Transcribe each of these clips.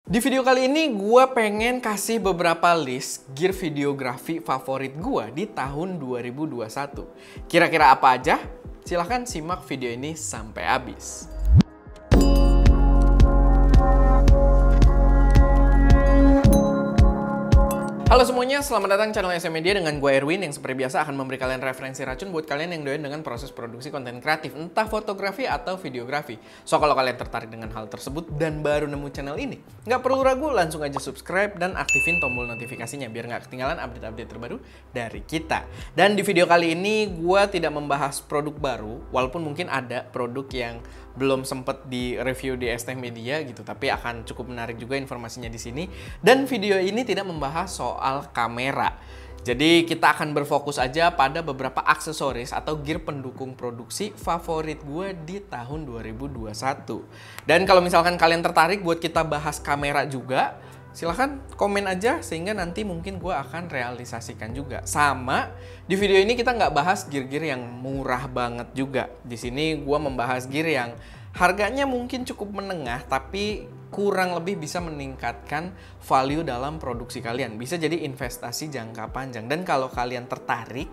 Di video kali ini gue pengen kasih beberapa list gear videografi favorit gue di tahun 2021. Kira-kira apa aja? Silahkan simak video ini sampai habis. Halo semuanya, selamat datang channel SM Media dengan gue Erwin yang seperti biasa akan memberi kalian referensi racun buat kalian yang doyan dengan proses produksi konten kreatif, entah fotografi atau videografi. So, kalau kalian tertarik dengan hal tersebut dan baru nemu channel ini, nggak perlu ragu, langsung aja subscribe dan aktifin tombol notifikasinya biar nggak ketinggalan update-update terbaru dari kita. Dan di video kali ini, gue tidak membahas produk baru, walaupun mungkin ada produk yang belum sempet di review di ST Media gitu, tapi akan cukup menarik juga informasinya di sini. Dan video ini tidak membahas soal kamera. Jadi kita akan berfokus aja pada beberapa aksesoris atau gear pendukung produksi favorit gue di tahun 2021. Dan kalau misalkan kalian tertarik buat kita bahas kamera juga, silahkan komen aja sehingga nanti mungkin gue akan realisasikan juga. Sama di video ini kita nggak bahas gear-gear yang murah banget juga. Di sini gue membahas gear yang harganya mungkin cukup menengah tapi kurang lebih bisa meningkatkan value dalam produksi kalian. Bisa jadi investasi jangka panjang. Dan kalau kalian tertarik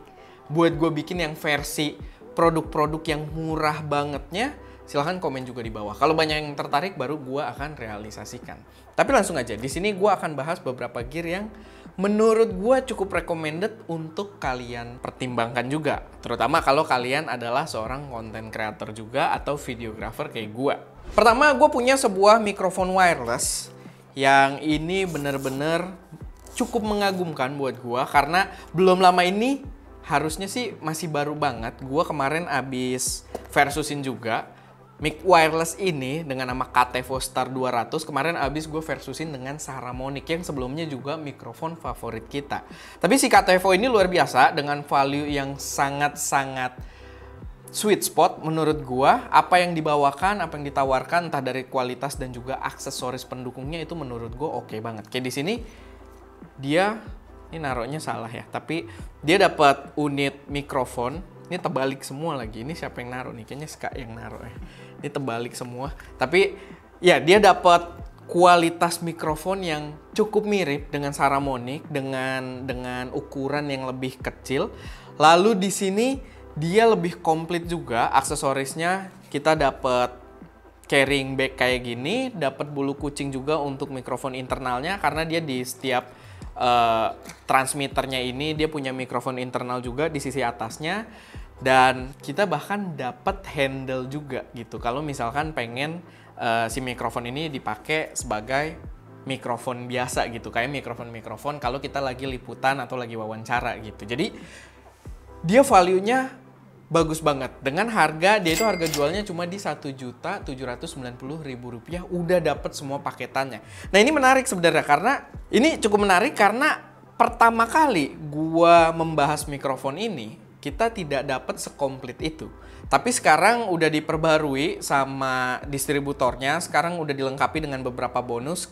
buat gue bikin yang versi produk-produk yang murah bangetnya, silahkan komen juga di bawah. Kalau banyak yang tertarik, baru gue akan realisasikan. Tapi langsung aja, di sini gue akan bahas beberapa gear yang menurut gue cukup recommended untuk kalian pertimbangkan juga. Terutama kalau kalian adalah seorang content creator juga atau videographer kayak gue. Pertama, gue punya sebuah mikrofon wireless yang ini bener-bener cukup mengagumkan buat gue karena belum lama ini, harusnya sih masih baru banget. Gue kemarin abis versusin juga. Mic wireless ini dengan nama Katevo Star 200 kemarin abis gue versusin dengan Saramonic yang sebelumnya juga mikrofon favorit kita. Tapi si Katevo ini luar biasa dengan value yang sangat-sangat sweet spot menurut gue. Apa yang dibawakan, apa yang ditawarkan entah dari kualitas dan juga aksesoris pendukungnya itu menurut gue oke banget. Kayak di sini dia ini naruhnya salah ya, tapi dia dapat unit mikrofon. Ini terbalik semua lagi. Ini siapa yang naruh nih? Kayaknya Ska yang naruh ya. Ini terbalik semua. Tapi ya dia dapat kualitas mikrofon yang cukup mirip dengan Saramonic dengan ukuran yang lebih kecil. Lalu di sini dia lebih komplit juga aksesorisnya. Kita dapat carrying bag kayak gini, dapat bulu kucing juga untuk mikrofon internalnya karena dia di setiap transmitternya ini dia punya mikrofon internal juga di sisi atasnya. Dan kita bahkan dapat handle juga gitu kalau misalkan pengen si mikrofon ini dipakai sebagai mikrofon biasa gitu, kayak mikrofon kalau kita lagi liputan atau lagi wawancara gitu. Jadi dia value-nya bagus banget. Dengan harga, dia itu harga jualnya cuma di Rp1.790.000, udah dapet semua paketannya. Nah ini menarik sebenarnya karena ini cukup menarik karena pertama kali gua membahas mikrofon ini kita tidak dapat sekomplit itu. Tapi sekarang udah diperbarui sama distributornya, sekarang udah dilengkapi dengan beberapa bonus.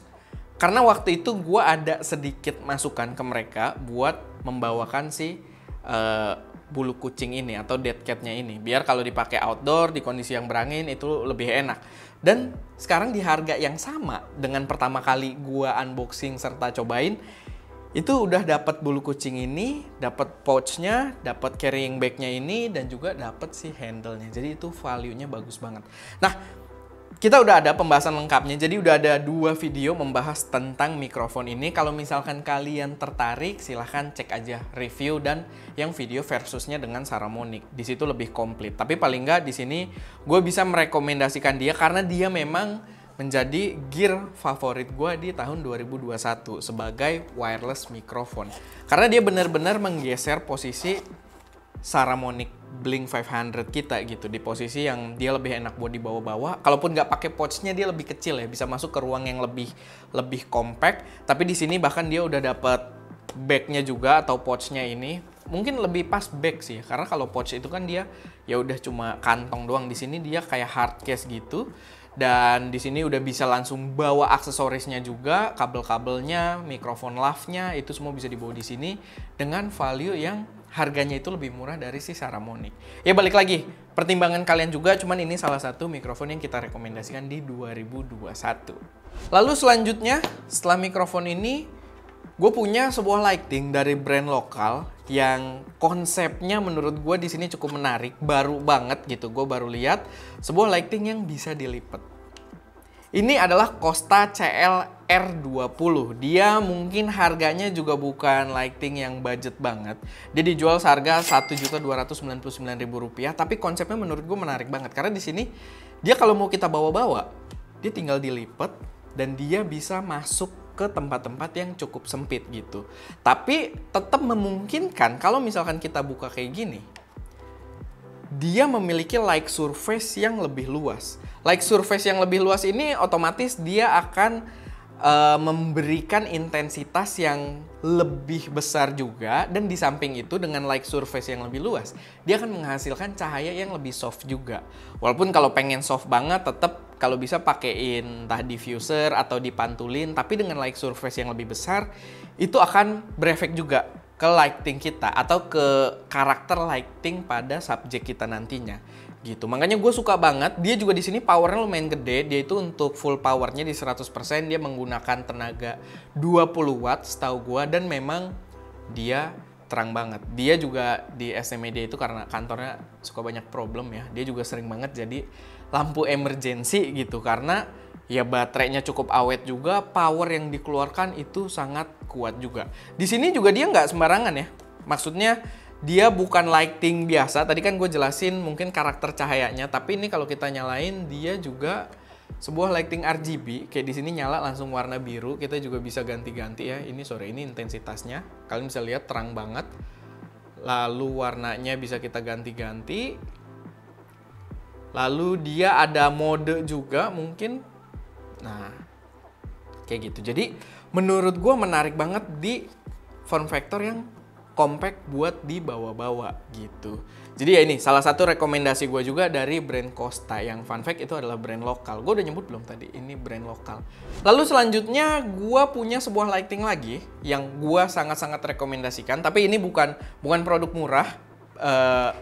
Karena waktu itu gue ada sedikit masukan ke mereka buat membawakan si bulu kucing ini atau dead cat-nya ini. Biar kalau dipakai outdoor, di kondisi yang berangin itu lebih enak. Dan sekarang di harga yang sama dengan pertama kali gue unboxing serta cobain, itu udah dapat bulu kucing ini, dapat pouch-nya, dapat carrying bag-nya ini, dan juga dapat si handle-nya. Jadi itu value-nya bagus banget. Nah, kita udah ada pembahasan lengkapnya. Jadi udah ada 2 video membahas tentang mikrofon ini. Kalau misalkan kalian tertarik, silahkan cek aja review dan yang video versusnya dengan Saramonic. Di situ lebih komplit. Tapi paling nggak di sini gue bisa merekomendasikan dia karena dia memang menjadi gear favorit gue di tahun 2021 sebagai wireless mikrofon. Karena dia benar-benar menggeser posisi Saramonic Blink 500 kita gitu, di posisi yang dia lebih enak buat dibawa-bawa. Kalaupun nggak pakai pouch-nya dia lebih kecil ya, bisa masuk ke ruang yang lebih compact. Tapi di sini bahkan dia udah dapat bag-nya juga atau pouch-nya ini. Mungkin lebih pas bag sih, karena kalau pouch itu kan dia ya udah cuma kantong doang. Di sini dia kayak hard case gitu. Dan di sini udah bisa langsung bawa aksesorisnya juga, kabel-kabelnya, mikrofon lavnya, itu semua bisa dibawa di sini dengan value yang harganya itu lebih murah dari si Saramonic. Ya balik lagi, pertimbangan kalian juga, cuman ini salah satu mikrofon yang kita rekomendasikan di 2021. Lalu selanjutnya, setelah mikrofon ini, gue punya sebuah lighting dari brand lokal yang konsepnya menurut gue di sini cukup menarik, baru banget gitu. Gue baru lihat sebuah lighting yang bisa dilipat. Ini adalah Kosta CL R20. Dia mungkin harganya juga bukan lighting yang budget banget. Dia dijual seharga Rp1.299.000, tapi konsepnya menurut gue menarik banget karena di sini dia kalau mau kita bawa-bawa, dia tinggal dilipat dan dia bisa masuk ke tempat-tempat yang cukup sempit gitu. Tapi tetap memungkinkan kalau misalkan kita buka kayak gini, dia memiliki light surface yang lebih luas. Light surface yang lebih luas ini otomatis dia akan memberikan intensitas yang lebih besar juga, dan di samping itu dengan light surface yang lebih luas, dia akan menghasilkan cahaya yang lebih soft juga. Walaupun kalau pengen soft banget, tetap kalau bisa pakein entah diffuser atau dipantulin, tapi dengan light surface yang lebih besar, itu akan berefek juga ke lighting kita atau ke karakter lighting pada subjek kita nantinya gitu. Makanya gue suka banget. Dia juga di sini powernya lumayan gede. Dia itu untuk full powernya di 100%, dia menggunakan tenaga 20 watt setahu gue, dan memang dia terang banget. Dia juga di SM Media itu karena kantornya suka banyak problem ya. Dia juga sering banget jadi lampu emergency gitu karena ya baterainya cukup awet juga, power yang dikeluarkan itu sangat kuat juga. Di sini juga dia nggak sembarangan ya. Maksudnya dia bukan lighting biasa. Tadi kan gue jelasin mungkin karakter cahayanya, tapi ini kalau kita nyalain dia juga sebuah lighting RGB. Kayak di sini nyala langsung warna biru. Kita juga bisa ganti-ganti ya. Ini ini intensitasnya. Kalian bisa lihat terang banget. Lalu warnanya bisa kita ganti-ganti. Lalu dia ada mode juga mungkin. Nah, kayak gitu. Jadi menurut gue menarik banget di form factor yang compact buat dibawa-bawa gitu. Jadi ya ini salah satu rekomendasi gue juga dari brand Kosta, yang fun fact itu adalah brand lokal. Gue udah nyebut belum tadi, ini brand lokal. Lalu selanjutnya gue punya sebuah lighting lagi yang gue sangat-sangat rekomendasikan. Tapi ini bukan produk murah,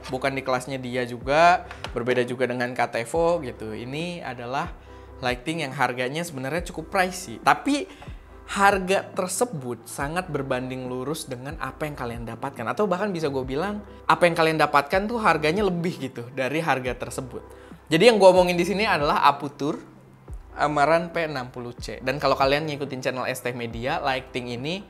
bukan di kelasnya dia juga, berbeda juga dengan Katevo gitu. Ini adalah lighting yang harganya sebenarnya cukup pricey, tapi harga tersebut sangat berbanding lurus dengan apa yang kalian dapatkan, atau bahkan bisa gue bilang apa yang kalian dapatkan tuh harganya lebih gitu dari harga tersebut. Jadi yang gue omongin di sini adalah Aputure Amaran P60C. Dan kalau kalian ngikutin channel ST Media, lighting ini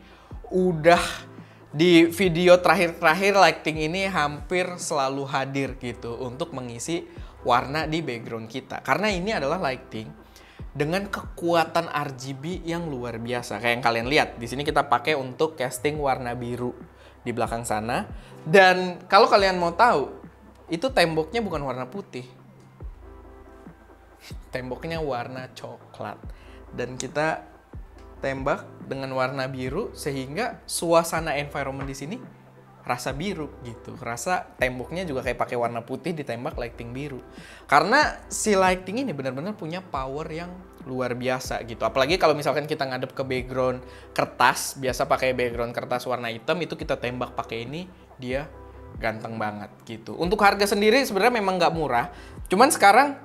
udah di video terakhir lighting ini hampir selalu hadir gitu untuk mengisi warna di background kita. Karena ini adalah lighting dengan kekuatan RGB yang luar biasa. Kayak yang kalian lihat, di sini kita pakai untuk casting warna biru di belakang sana. Dan kalau kalian mau tahu, itu temboknya bukan warna putih. Temboknya warna coklat. Dan kita tembak dengan warna biru sehingga suasana environment di sini rasa biru gitu. Rasa temboknya juga kayak pakai warna putih ditembak lighting biru. Karena si lighting ini benar-benar punya power yang luar biasa gitu. Apalagi kalau misalkan kita ngadep ke background kertas, biasa pakai background kertas warna hitam, itu kita tembak pakai ini, dia ganteng banget gitu. Untuk harga sendiri sebenarnya memang nggak murah. Cuman sekarang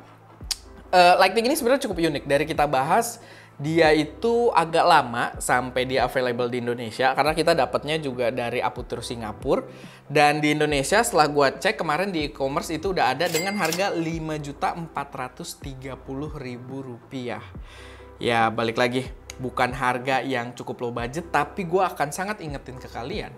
lighting ini sebenarnya cukup unik. Dari kita bahas, dia itu agak lama sampai dia available di Indonesia karena kita dapatnya juga dari Aputure Singapura, dan di Indonesia setelah gua cek kemarin di e-commerce itu udah ada dengan harga Rp5.430.000. Ya balik lagi, bukan harga yang cukup low budget, tapi gua akan sangat ingetin ke kalian,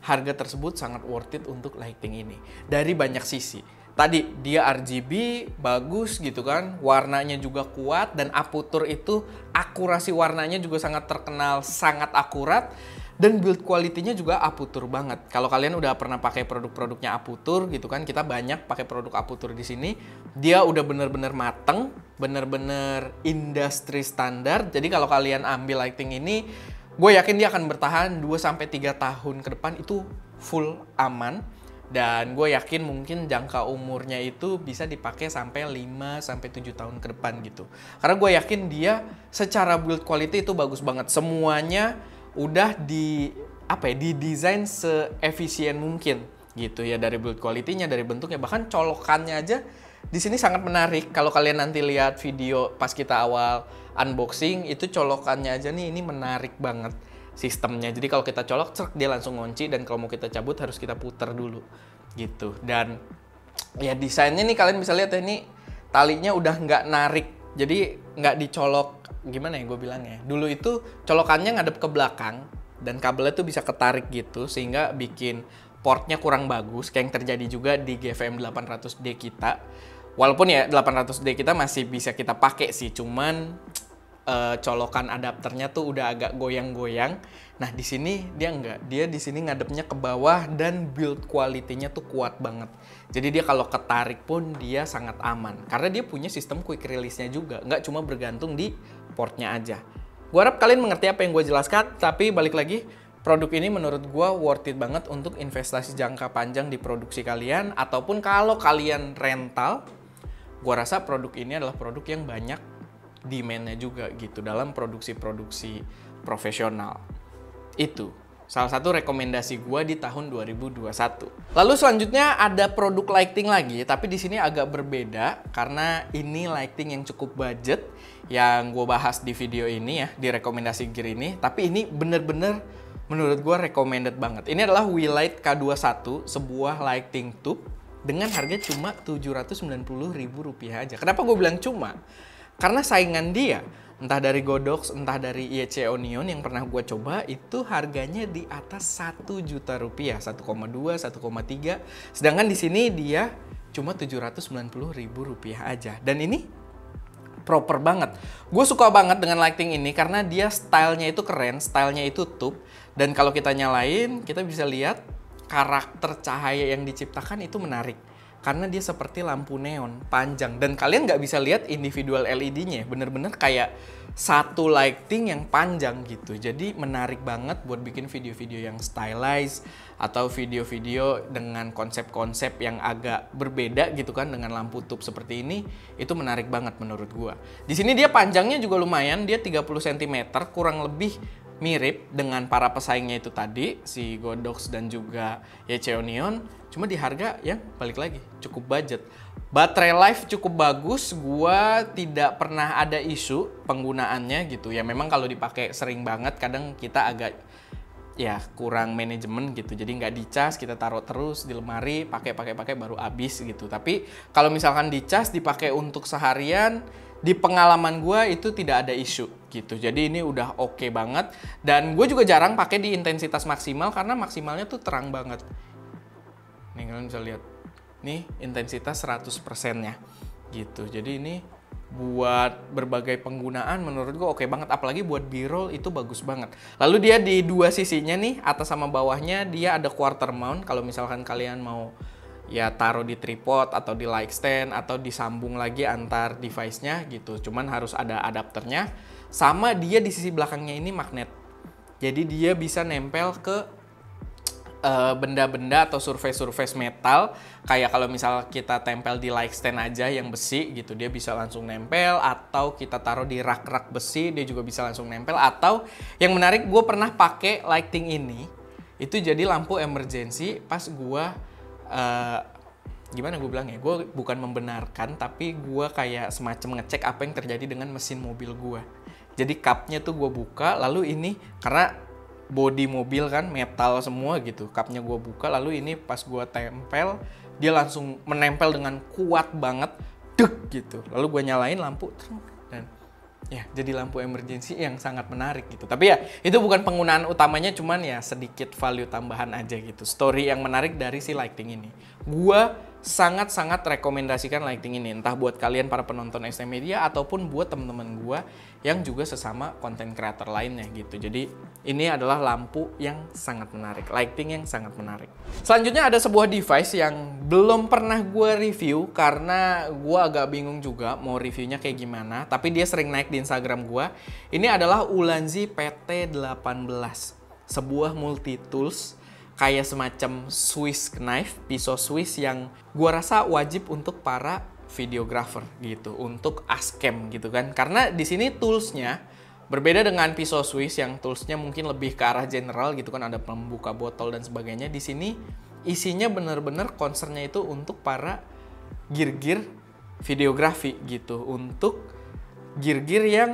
harga tersebut sangat worth it untuk lighting ini dari banyak sisi. Tadi dia RGB bagus gitu kan, warnanya juga kuat, dan Aputure itu akurasi warnanya juga sangat terkenal, sangat akurat, dan build quality-nya juga Aputure banget. Kalau kalian udah pernah pakai produk-produknya Aputure gitu kan, kita banyak pakai produk Aputure di sini, dia udah bener-bener mateng, bener-bener industri standar. Jadi kalau kalian ambil lighting ini, gue yakin dia akan bertahan 2-3 tahun ke depan itu full aman. Dan gue yakin mungkin jangka umurnya itu bisa dipakai sampai 5-7 tahun ke depan gitu. Karena gue yakin dia secara build quality itu bagus banget. Semuanya udah didesain seefisien mungkin gitu ya, dari build quality-nya, dari bentuknya, bahkan colokannya aja di sini sangat menarik. Kalau kalian nanti lihat video pas kita awal unboxing, itu colokannya aja nih, ini menarik banget sistemnya. Jadi kalau kita colok, cek, dia langsung ngunci, dan kalau mau kita cabut harus kita putar dulu gitu. Dan ya desainnya nih kalian bisa lihat ya, ini talinya udah nggak narik, jadi nggak dicolok. Gimana ya gue bilangnya? Dulu itu colokannya ngadep ke belakang dan kabelnya tuh bisa ketarik gitu, sehingga bikin portnya kurang bagus, kayak yang terjadi juga di GVM 800D kita. Walaupun ya 800D kita masih bisa kita pakai sih, cuman colokan adapternya tuh udah agak goyang-goyang. Nah di sini dia enggak, dia di sini ngadepnya ke bawah dan build quality-nya tuh kuat banget. Jadi dia kalau ketarik pun dia sangat aman, karena dia punya sistem quick release-nya juga, nggak cuma bergantung di portnya aja. Gue harap kalian mengerti apa yang gue jelaskan, tapi balik lagi, produk ini menurut gue worth it banget untuk investasi jangka panjang di produksi kalian, ataupun kalau kalian rental, gue rasa produk ini adalah produk yang banyak demand-nya juga gitu dalam produksi-produksi profesional. Itu salah satu rekomendasi gue di tahun 2021. Lalu selanjutnya ada produk lighting lagi, tapi di sini agak berbeda karena ini lighting yang cukup budget yang gue bahas di video ini ya, di rekomendasi gear ini. Tapi ini bener-bener menurut gue recommended banget. Ini adalah Wilight K21, sebuah lighting tube dengan harga cuma Rp790.000 aja. Kenapa gue bilang cuma? Karena saingan dia, entah dari Godox, entah dari IEC Onion yang pernah gue coba, itu harganya di atas Rp1 juta, 1,2, 1,3. Sedangkan di sini dia cuma Rp790.000 aja. Dan ini proper banget. Gue suka banget dengan lighting ini karena dia stylenya itu keren, stylenya itu tube. Dan kalau kita nyalain, kita bisa lihat karakter cahaya yang diciptakan itu menarik. Karena dia seperti lampu neon panjang, dan kalian nggak bisa lihat individual LED-nya, bener-bener kayak satu lighting yang panjang gitu. Jadi menarik banget buat bikin video-video yang stylized atau video-video dengan konsep-konsep yang agak berbeda gitu kan, dengan lampu tube seperti ini. Itu menarik banget menurut gua. Di sini dia panjangnya juga lumayan, dia 30 cm, kurang lebih mirip dengan para pesaingnya itu tadi, si Godox dan juga IEC Onion. Cuma di harga yang balik lagi cukup budget. Baterai life cukup bagus, gua tidak pernah ada isu penggunaannya gitu. Ya memang kalau dipakai sering banget, kadang kita agak ya kurang manajemen gitu. Jadi nggak dicas, kita taruh terus di lemari, pakai baru habis gitu. Tapi kalau misalkan dicas, dipakai untuk seharian, di pengalaman gue itu tidak ada isu gitu. Jadi ini udah oke banget. Dan gue juga jarang pakai di intensitas maksimal karena maksimalnya tuh terang banget. Nih kalian bisa lihat. Nih intensitas 100%-nya gitu. Jadi ini buat berbagai penggunaan menurut gue oke banget. Apalagi buat B-roll itu bagus banget. Lalu dia di dua sisinya nih, atas sama bawahnya dia ada quarter mount. Kalau misalkan kalian mau ya taruh di tripod atau di light stand atau disambung lagi antar device-nya gitu. Cuman harus ada adapternya. Sama dia di sisi belakangnya ini magnet. Jadi dia bisa nempel ke benda-benda atau surface metal. Kayak kalau misal kita tempel di light stand aja yang besi gitu, dia bisa langsung nempel. Atau kita taruh di rak-rak besi, dia juga bisa langsung nempel. Atau yang menarik, gue pernah pakai lighting ini, itu jadi lampu emergency pas gue gimana gue bilangnya, gue bukan membenarkan, tapi gue kayak semacam ngecek apa yang terjadi dengan mesin mobil gue. Jadi cupnya tuh gue buka, lalu ini karena bodi mobil kan metal semua gitu, cupnya gue buka, lalu ini pas gue tempel, dia langsung menempel dengan kuat banget, dek gitu. Lalu gue nyalain lampu, dan ya jadi lampu emergency yang sangat menarik gitu. Tapi ya itu bukan penggunaan utamanya, cuman ya sedikit value tambahan aja gitu. Story yang menarik dari si lighting ini. Gua sangat-sangat rekomendasikan lighting ini, entah buat kalian para penonton SM Media ataupun buat teman-teman gua yang juga sesama konten creator lainnya gitu. Jadi ini adalah lampu yang sangat menarik, lighting yang sangat menarik. Selanjutnya ada sebuah device yang belum pernah gua review karena gua agak bingung juga mau reviewnya kayak gimana, tapi dia sering naik di Instagram gua. Ini adalah Ulanzi PT18, sebuah multi tools kayak semacam Swiss knife, pisau Swiss yang gua rasa wajib untuk para videographer gitu, untuk Ashcam gitu kan. Karena di sini toolsnya berbeda dengan pisau Swiss yang toolsnya mungkin lebih ke arah general gitu kan, ada pembuka botol dan sebagainya. Di sini isinya bener-bener concernnya itu untuk para gear-gear videografi gitu untuk gear-gear yang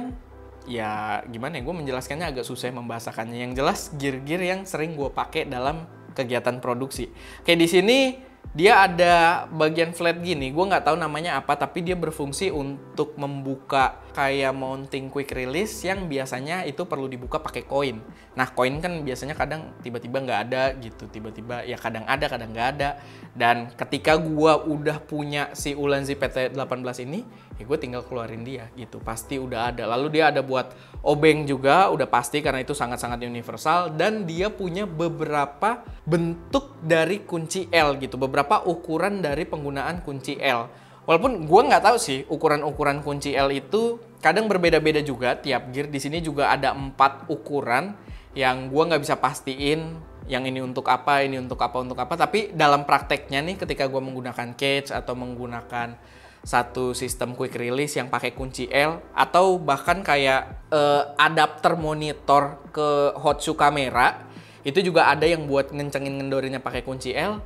ya gimana ya, gue menjelaskannya agak susah membahasakannya. Yang jelas gear-gear yang sering gue pakai dalam kegiatan produksi. Kayak di sini dia ada bagian flat gini, gue nggak tahu namanya apa, tapi dia berfungsi untuk membuka kayak mounting quick release yang biasanya itu perlu dibuka pakai koin. Nah, koin kan biasanya kadang tiba-tiba nggak ada gitu, tiba-tiba ya kadang ada, kadang nggak ada. Dan ketika gue udah punya si Ulanzi PT18 ini, ya gue tinggal keluarin dia gitu, pasti udah ada. Lalu dia ada buat obeng juga, udah pasti karena itu sangat-sangat universal. Dan dia punya beberapa bentuk dari kunci L gitu, beberapa ukuran dari penggunaan kunci L. Walaupun gue nggak tahu sih ukuran-ukuran kunci L itu kadang berbeda-beda juga tiap gear. Di sini juga ada 4 ukuran yang gue nggak bisa pastiin yang ini untuk apa, ini untuk apa, untuk apa. Tapi dalam prakteknya nih ketika gue menggunakan cage atau menggunakan satu sistem quick release yang pakai kunci L, atau bahkan kayak adapter monitor ke hot shoe kamera, itu juga ada yang buat ngencengin ngendorinnya pakai kunci L.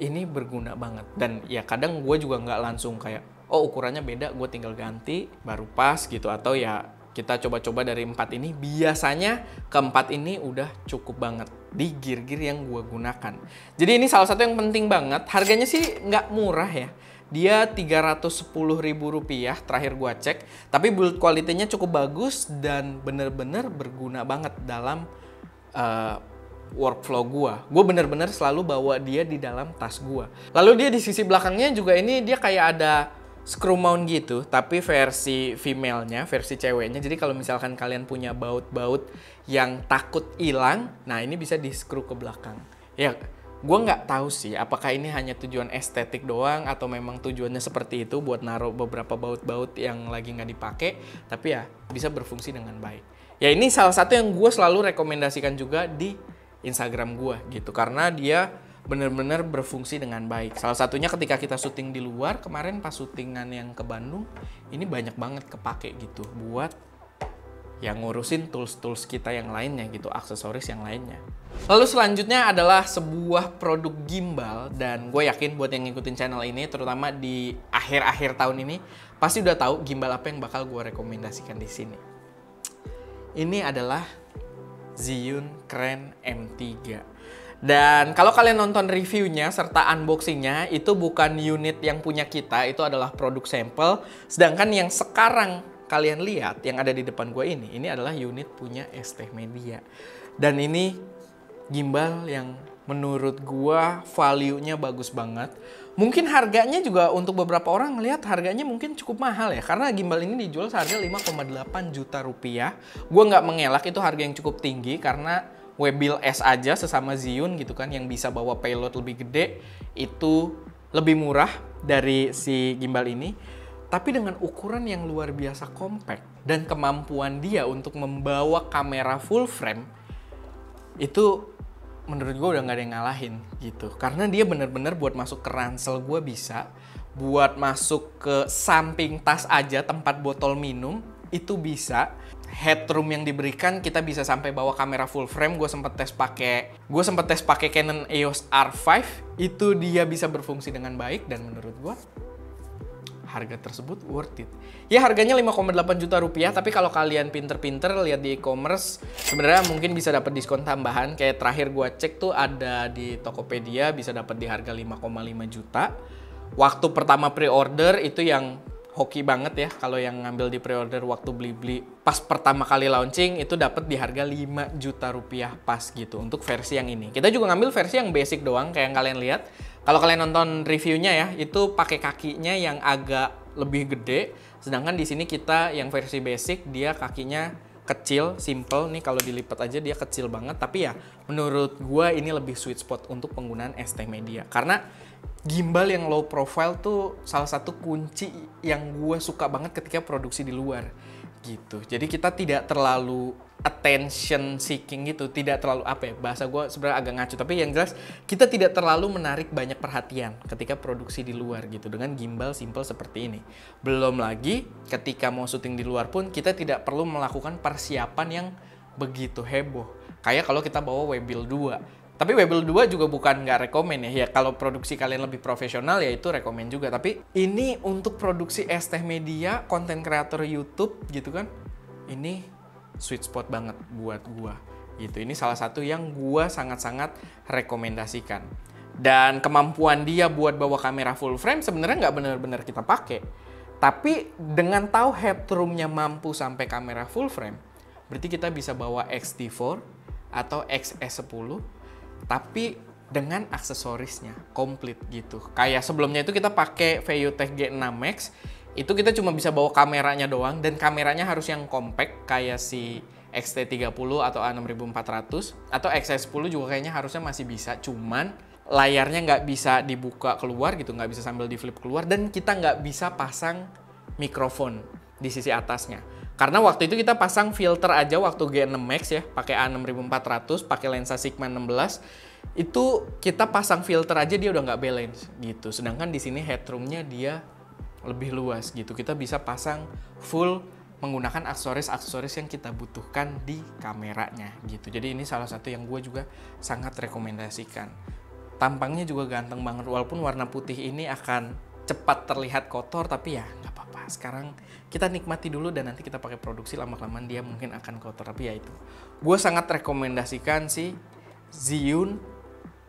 Ini berguna banget. Dan ya kadang gue juga nggak langsung kayak, oh ukurannya beda, gue tinggal ganti baru pas gitu. Atau ya kita coba-coba dari 4 ini. Biasanya keempat ini udah cukup banget di gear-gear yang gue gunakan. Jadi ini salah satu yang penting banget. Harganya sih nggak murah ya. Dia Rp310.000 terakhir gue cek. Tapi build quality-nya cukup bagus dan bener-bener berguna banget dalam workflow gue bener-bener selalu bawa dia di dalam tas gue. Lalu dia di sisi belakangnya juga ini dia kayak ada screw mount gitu, tapi versi female-nya, versi ceweknya. Jadi kalau misalkan kalian punya baut-baut yang takut hilang, nah ini bisa di screw ke belakang. Ya, gue nggak tahu sih apakah ini hanya tujuan estetik doang atau memang tujuannya seperti itu buat naruh beberapa baut-baut yang lagi nggak dipakai, tapi ya bisa berfungsi dengan baik. Ya ini salah satu yang gue selalu rekomendasikan juga di Instagram gue gitu, karena dia bener-bener berfungsi dengan baik. Salah satunya ketika kita syuting di luar kemarin pas syutingan yang ke Bandung, ini banyak banget kepake gitu buat yang ngurusin tools-tools kita yang lainnya gitu, aksesoris yang lainnya. Lalu selanjutnya adalah sebuah produk gimbal, dan gue yakin buat yang ngikutin channel ini, terutama di akhir-akhir tahun ini, pasti udah tahu gimbal apa yang bakal gue rekomendasikan di sini. Ini adalah Zhiyun Crane M3. Dan kalau kalian nonton reviewnya serta unboxingnya, itu bukan unit yang punya kita, itu adalah produk sampel. Sedangkan yang sekarang kalian lihat yang ada di depan gue ini adalah unit punya ST Media. Dan ini gimbal yang menurut gue value-nya bagus banget. Mungkin harganya juga untuk beberapa orang ngelihat harganya mungkin cukup mahal ya, karena gimbal ini dijual seharga 5,8 juta rupiah. Gue nggak mengelak, itu harga yang cukup tinggi karena Webil S aja sesama Zhiyun gitu kan yang bisa bawa payload lebih gede itu lebih murah dari si gimbal ini. Tapi dengan ukuran yang luar biasa compact dan kemampuan dia untuk membawa kamera full frame, itu menurut gue udah gak ada yang ngalahin gitu. Karena dia bener-bener buat masuk ke ransel gue bisa, buat masuk ke samping tas aja tempat botol minum itu bisa. Headroom yang diberikan kita bisa sampai bawa kamera full frame. Gue sempet tes pakai Canon EOS R5, itu dia bisa berfungsi dengan baik, dan menurut gue harga tersebut worth it. Ya harganya 5,8 juta rupiah, tapi kalau kalian pinter-pinter lihat di e-commerce, sebenarnya mungkin bisa dapat diskon tambahan. Kayak terakhir gua cek tuh ada di Tokopedia bisa dapat di harga 5,5 juta. Waktu pertama pre-order itu yang hoki banget ya, kalau yang ngambil di pre-order waktu beli-beli pas pertama kali launching itu dapat di harga 5 juta rupiah pas gitu untuk versi yang ini. Kita juga ngambil versi yang basic doang kayak yang kalian lihat. Kalau kalian nonton reviewnya ya, itu pakai kakinya yang agak lebih gede, sedangkan di sini kita yang versi basic dia kakinya kecil, simple nih, kalau dilipat aja dia kecil banget. Tapi ya menurut gua ini lebih sweet spot untuk penggunaan ST Media, karena gimbal yang low profile tuh salah satu kunci yang gue suka banget ketika produksi di luar gitu. Jadi kita tidak terlalu attention seeking gitu, tidak terlalu apa ya, bahasa gue sebenarnya agak ngaco, tapi yang jelas kita tidak terlalu menarik banyak perhatian ketika produksi di luar gitu dengan gimbal simple seperti ini. Belum lagi ketika mau syuting di luar pun kita tidak perlu melakukan persiapan yang begitu heboh kayak kalau kita bawa Webil 2. Tapi Webel 2 juga bukan nggak rekomen ya. Ya kalau produksi kalian lebih profesional ya itu rekomen juga. Tapi ini untuk produksi ST Media, konten kreator YouTube gitu kan. Ini sweet spot banget buat gua gitu. Ini salah satu yang gua sangat-sangat rekomendasikan. Dan kemampuan dia buat bawa kamera full frame sebenarnya nggak benar-benar kita pakai. Tapi dengan tahu headroom-nya mampu sampai kamera full frame, berarti kita bisa bawa X-T4 atau XS10, tapi dengan aksesorisnya komplit gitu. Kayak sebelumnya itu kita pakai VIUTech G6 Max, itu kita cuma bisa bawa kameranya doang, dan kameranya harus yang compact kayak si X-T30 atau A6400, atau XS10 juga kayaknya harusnya masih bisa, cuman layarnya nggak bisa dibuka keluar gitu, nggak bisa sambil di flip keluar, dan kita nggak bisa pasang mikrofon di sisi atasnya. Karena waktu itu kita pasang filter aja waktu G6 Max ya, pakai A6400, pakai lensa Sigma 16, itu kita pasang filter aja dia udah nggak balance gitu. Sedangkan di sini headroomnya dia lebih luas gitu. Kita bisa pasang full menggunakan aksesoris-aksesoris yang kita butuhkan di kameranya gitu. Jadi ini salah satu yang gue juga sangat rekomendasikan. Tampangnya juga ganteng banget, walaupun warna putih ini akan cepat terlihat kotor, tapi ya nggak apa-apa. Sekarang kita nikmati dulu dan nanti kita pakai produksi, lama-kelamaan dia mungkin akan kotor, tapi ya itu. Gue sangat rekomendasikan si Zhiyun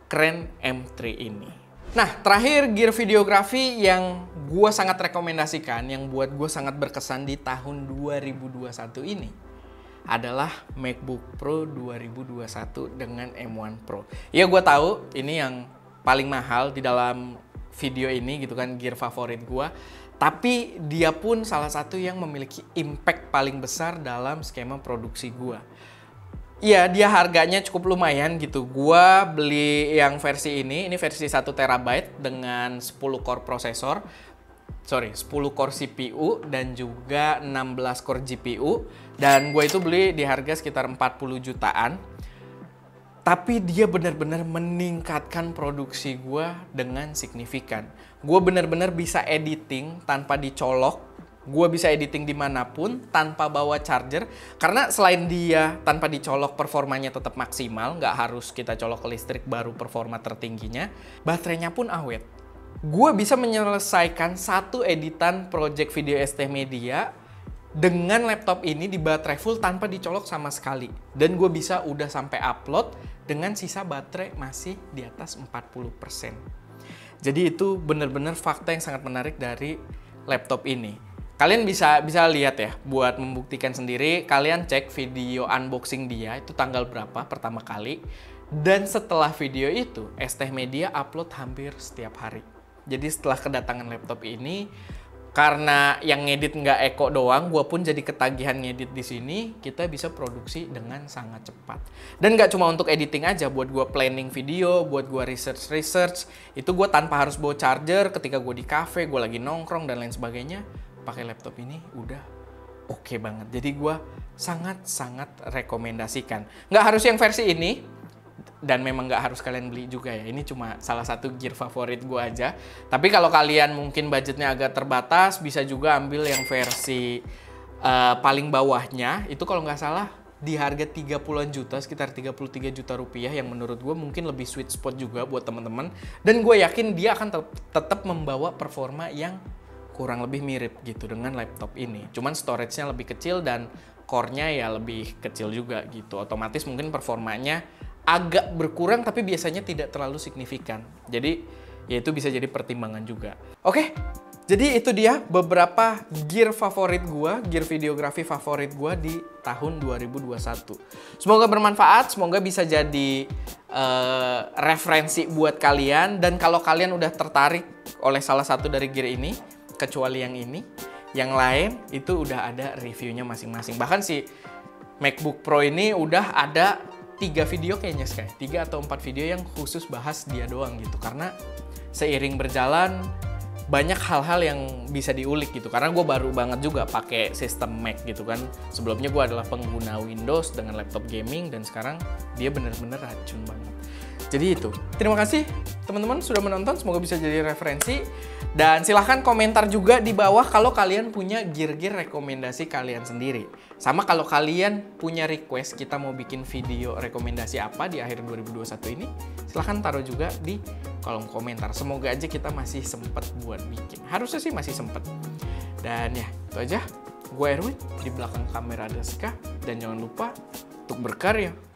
Kren M3 ini. Nah, terakhir gear videografi yang gue sangat rekomendasikan, yang buat gue sangat berkesan di tahun 2021 ini adalah MacBook Pro 2021 dengan M1 Pro. Ya gue tahu ini yang paling mahal di dalam video ini gitu kan, gear favorit gue. Tapi dia pun salah satu yang memiliki impact paling besar dalam skema produksi gue. Iya, dia harganya cukup lumayan gitu. Gua beli yang versi ini versi 1 TB dengan 10 core prosesor. 10 core CPU dan juga 16 core GPU. Dan gue itu beli di harga sekitar 40 jutaan. Tapi dia benar-benar meningkatkan produksi gue dengan signifikan. Gue benar-benar bisa editing tanpa dicolok. Gue bisa editing dimanapun tanpa bawa charger. Karena selain dia tanpa dicolok performanya tetap maksimal, nggak harus kita colok ke listrik baru performa tertingginya. Baterainya pun awet. Gue bisa menyelesaikan satu editan project video ST Media dengan laptop ini di baterai full tanpa dicolok sama sekali. Dan gue bisa udah sampai upload dengan sisa baterai masih di atas 40%. Jadi itu benar-benar fakta yang sangat menarik dari laptop ini. Kalian bisa lihat ya, buat membuktikan sendiri, kalian cek video unboxing dia, itu tanggal berapa pertama kali. Dan setelah video itu, ST Media upload hampir setiap hari. Jadi setelah kedatangan laptop ini, karena yang ngedit nggak Eko doang, gue pun jadi ketagihan ngedit di sini, kita bisa produksi dengan sangat cepat. Dan nggak cuma untuk editing aja, buat gue planning video, buat gue research, itu gue tanpa harus bawa charger ketika gue di cafe, gue lagi nongkrong, dan lain sebagainya. Pakai laptop ini udah oke banget. Jadi gue sangat-sangat rekomendasikan. Nggak harus yang versi ini, dan memang nggak harus kalian beli juga ya. Ini cuma salah satu gear favorit gue aja. Tapi kalau kalian mungkin budgetnya agak terbatas, bisa juga ambil yang versi paling bawahnya. Itu kalau nggak salah di harga 30-an juta, sekitar 33 juta rupiah, yang menurut gue mungkin lebih sweet spot juga buat teman-teman. Dan gue yakin dia akan tetap membawa performa yang kurang lebih mirip gitu dengan laptop ini. Cuman storage-nya lebih kecil dan core-nya ya lebih kecil juga gitu. Otomatis mungkin performanya agak berkurang, tapi biasanya tidak terlalu signifikan. Jadi ya itu bisa jadi pertimbangan juga. Oke, jadi itu dia beberapa gear favorit gua, gear videografi favorit gua di tahun 2021. Semoga bermanfaat, semoga bisa jadi referensi buat kalian. Dan kalau kalian udah tertarik oleh salah satu dari gear ini, kecuali yang ini, yang lain itu udah ada reviewnya masing-masing. Bahkan si MacBook Pro ini udah ada 3 video kayaknya, 3 atau 4 video yang khusus bahas dia doang gitu. Karena seiring berjalan banyak hal-hal yang bisa diulik gitu. Karena gue baru banget juga pakai sistem Mac gitu kan. Sebelumnya gue adalah pengguna Windows dengan laptop gaming, dan sekarang dia bener-bener racun banget. Jadi itu. Terima kasih teman-teman sudah menonton, semoga bisa jadi referensi. Dan silahkan komentar juga di bawah kalau kalian punya gear-gear rekomendasi kalian sendiri. Sama kalau kalian punya request kita mau bikin video rekomendasi apa di akhir 2021 ini, silahkan taruh juga di kolom komentar. Semoga aja kita masih sempet buat bikin. Harusnya sih masih sempet. Dan ya, itu aja. Gue Erwin, di belakang kamera ada Ska. Dan jangan lupa untuk berkarya.